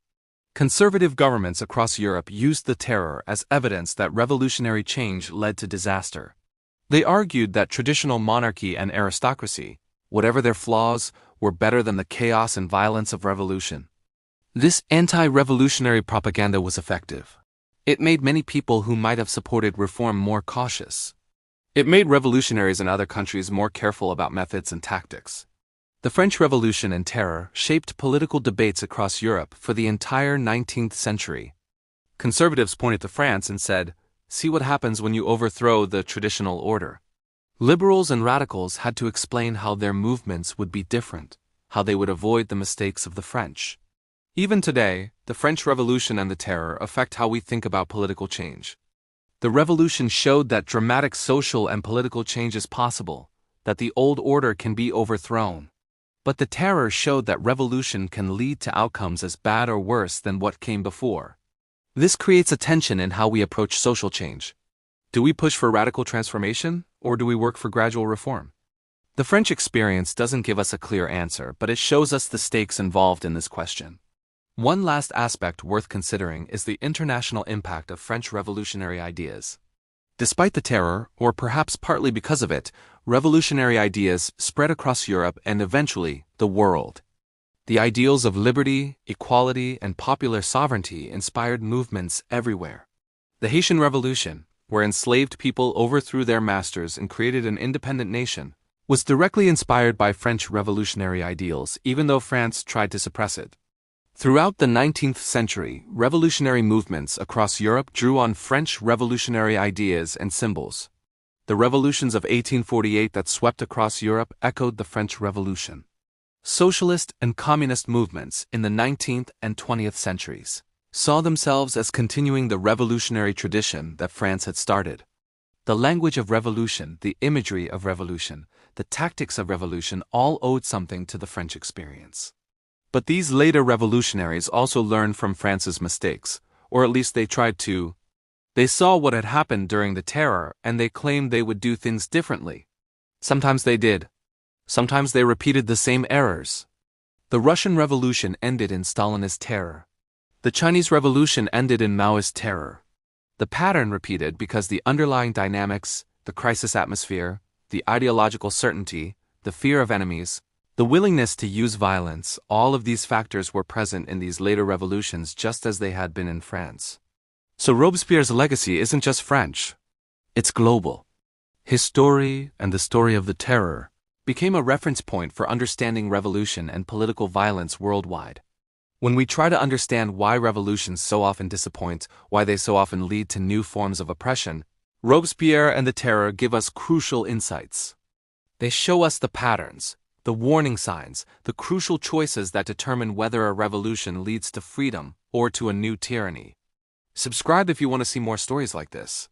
Speaker 1: Conservative governments across Europe used the terror as evidence that revolutionary change led to disaster. They argued that traditional monarchy and aristocracy, whatever their flaws, were better than the chaos and violence of revolution. This anti-revolutionary propaganda was effective. It made many people who might have supported reform more cautious. It made revolutionaries in other countries more careful about methods and tactics. The French Revolution and Terror shaped political debates across Europe for the entire 19th century. Conservatives pointed to France and said, "See what happens when you overthrow the traditional order." Liberals and radicals had to explain how their movements would be different, how they would avoid the mistakes of the French. Even today, the French Revolution and the Terror affect how we think about political change. The Revolution showed that dramatic social and political change is possible, that the old order can be overthrown. But the Terror showed that revolution can lead to outcomes as bad or worse than what came before. This creates a tension in how we approach social change. Do we push for radical transformation, or do we work for gradual reform? The French experience doesn't give us a clear answer, but it shows us the stakes involved in this question. One last aspect worth considering is the international impact of French revolutionary ideas. Despite the terror, or perhaps partly because of it, revolutionary ideas spread across Europe and eventually the world. The ideals of liberty, equality, and popular sovereignty inspired movements everywhere. The Haitian Revolution, where enslaved people overthrew their masters and created an independent nation, was directly inspired by French revolutionary ideals, even though France tried to suppress it. Throughout the 19th century, revolutionary movements across Europe drew on French revolutionary ideas and symbols. The revolutions of 1848 that swept across Europe echoed the French Revolution. Socialist and communist movements in the 19th and 20th centuries saw themselves as continuing the revolutionary tradition that France had started. The language of revolution, the imagery of revolution, the tactics of revolution all owed something to the French experience. But these later revolutionaries also learned from France's mistakes, or at least they tried to. They saw what had happened during the Terror and they claimed they would do things differently. Sometimes they did. Sometimes they repeated the same errors. The Russian Revolution ended in Stalinist terror. The Chinese Revolution ended in Maoist terror. The pattern repeated because the underlying dynamics, the crisis atmosphere, the ideological certainty, the fear of enemies, the willingness to use violence, all of these factors were present in these later revolutions just as they had been in France. So Robespierre's legacy isn't just French. It's global. His story and the story of the Terror became a reference point for understanding revolution and political violence worldwide. When we try to understand why revolutions so often disappoint, why they so often lead to new forms of oppression, Robespierre and the Terror give us crucial insights. They show us the patterns, the warning signs, the crucial choices that determine whether a revolution leads to freedom or to a new tyranny. Subscribe if you want to see more stories like this.